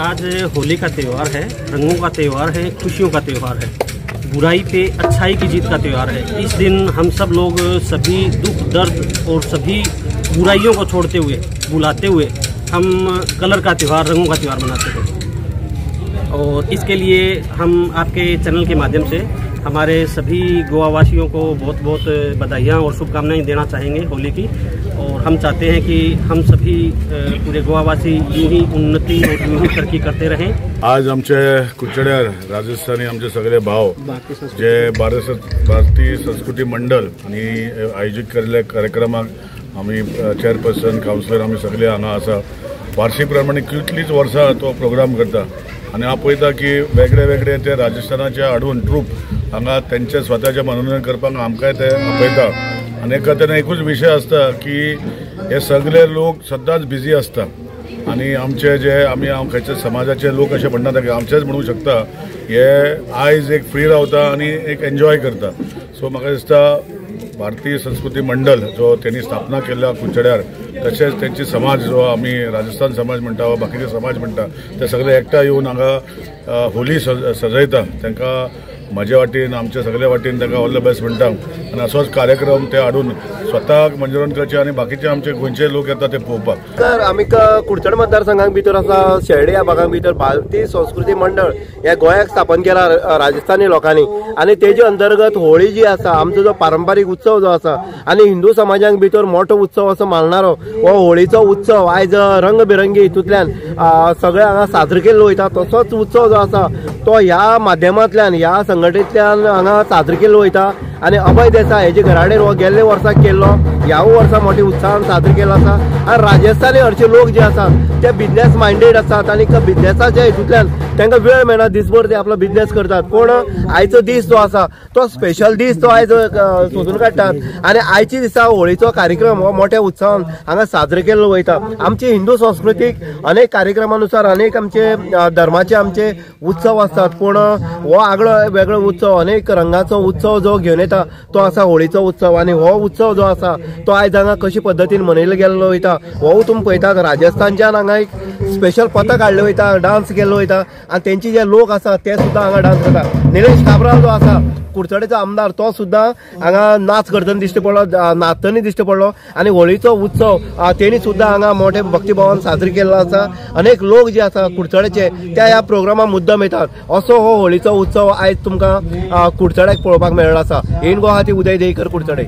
आज होली का त्यौहार है, रंगों का त्यौहार है, खुशियों का त्यौहार है, बुराई पे अच्छाई की जीत का त्यौहार है। इस दिन हम सब लोग सभी दुख दर्द और सभी बुराइयों को छोड़ते हुए, बुलाते हुए हम कलर का त्यौहार, रंगों का त्यौहार मनाते हैं। और इसके लिए हम आपके चैनल के माध्यम से हमारे सभी गोवावासियों को बहुत बहुत बधाइयाँ और शुभकामनाएं देना चाहेंगे होली की। और हम चाहते हैं कि हम सभी पूरे गोवावासी यूं ही उन्नति और यूं ही तरक्की करते रहें। आज आमचे कुचड्यार राजस्थानी आमचे सगळे भाव जे भारतीय संस्कृती मंडळ आणि आयोजित केल्ल्या कार्यक्रमाक आमी चेअरपर्सन काउन्सिलर आमी सगळे हांगा आसा। वार्षिक प्रमाणे कितलीच वर्सां तो प्रोग्राम करता आणि हांव पळयता की वेगळे वेगळे ते राजस्थानाचे हाडून ट्रूप हांगा तेंचे स्वताचे मनोरंजन करपाक आमकांय ते आपयता। आनी एका तेन्ना एकूच विशय आसता की हे सगळे लोक सदांच बिजी आसता आनी आमचे जे आमी खंयचे समाजाचे लोक अशें म्हणटा की आमचेच म्हणू शकता हे आयज एक फ्री रावता आनी एक एन्जॉय करता। सो म्हाका दिसता भारतीय संस्कृती मंडळ जो त्यांनी स्थापना केल्या कुचड्यार, तशेंच त्यांची समाज जो आमी राजस्थान समाज म्हणटा वा बाकीचे समाज म्हणटा ते सगळे एकठांय येवन हांगा होली सजयता। तांकां म्हजे वाटेन आमच्या सगळ्या वाटेन तांकां ऑल द बेस्ट म्हणटा आनी असोच कार्यक्रम ते हाडून स्वताक मनोरंजन करचे आनी बाकीचे आमचे गोंयचे लोक येता ते पळोवपाक। तर आमी कुडचड मतदारसंघाक भितर आसा शेरडे ह्या भागाक भितर भारतीय संस्कृती मंडळ हे गोंयाक स्थापन केला राजस्थानी लोकांनी आनी तेजे अंतर्गत होळी जी आसा आमचो जो पारंपारीक उत्सव जो आसा आनी हिंदू समाजाक भितर मोठो उत्सव असो मानणारो हो होळीचो उत्सव आयज रंगबिरंगी हितूंतल्यान सगळे हांगा साजरो केल्लो वयता। तसोच उत्सव जो आसा तो ह्या माध्यमांतल्यान ह्या संघटनेंतल्यान हांगा साजरो केल्लो वयता आनी अभय देसाय हेजे घराडेर हो गेल्ले वर्साक केल्लो, ह्या वर्सा मोठ्या उत्साहान साजरो केलो आसा। आनी राजस्थानी हरचे लोक जे आसात ते बिझनेस मायंडेड आसात आनी बिझनेसाच्या हितूंतल्यान तांकां वेळ मेळना, दिसभर ते आपलो बिझनेस करतात। पूण आयचो दीस जो आसा तो स्पेशल दीस तो आयज सोदून काडटात आनी आयच्या दिसा होळीचो कार्यक्रम हो मोठ्या उत्सवान हांगा साजरो केल्लो वयता। आमची हिंदू संस्कृतीक अनेक कार्यक्रमानुसार अनेक आमचे धर्माचे आमचे उत्सव आसतात, पूण हो आगळो वेगळो उत्सव अनेक रंगाचो उत्सव जो घेवन येता तो आसा होळीचो उत्सव। आनी हो उत्सव जो आसा तो आयज हांगा कशे पद्दतीन मनयलो गेल्लो वयता हो तुमी पळयतात। राजस्थानच्यान हांगा एक स्पेशल पथक हाडलें वयता, डान्स केल्लो वयता आनी तेंचे जे लोक आसा ते सुद्दां हांगा डान्स करता। निलेश काब्राल जो आसा कुडचडेचो आमदार तो सुद्दां हांगा नाच करतना दिश्टी पडलो, नाचतना दिश्टी पडलो आनी होळीचो उत्सव तेणी सुद्दां हांगा मोठे भक्तिभावान साजरो केल्लो आसा। अनेक लोक जे आसा कुडचडेचे ते ह्या प्रोग्रामाक मुद्दम येतात। असो हो होळीचो उत्सव आयज तुमकां कुडचड्याक पळोवपाक मेळ्ळो आसा। इन गोवा उदय देयकर, कुडचडे।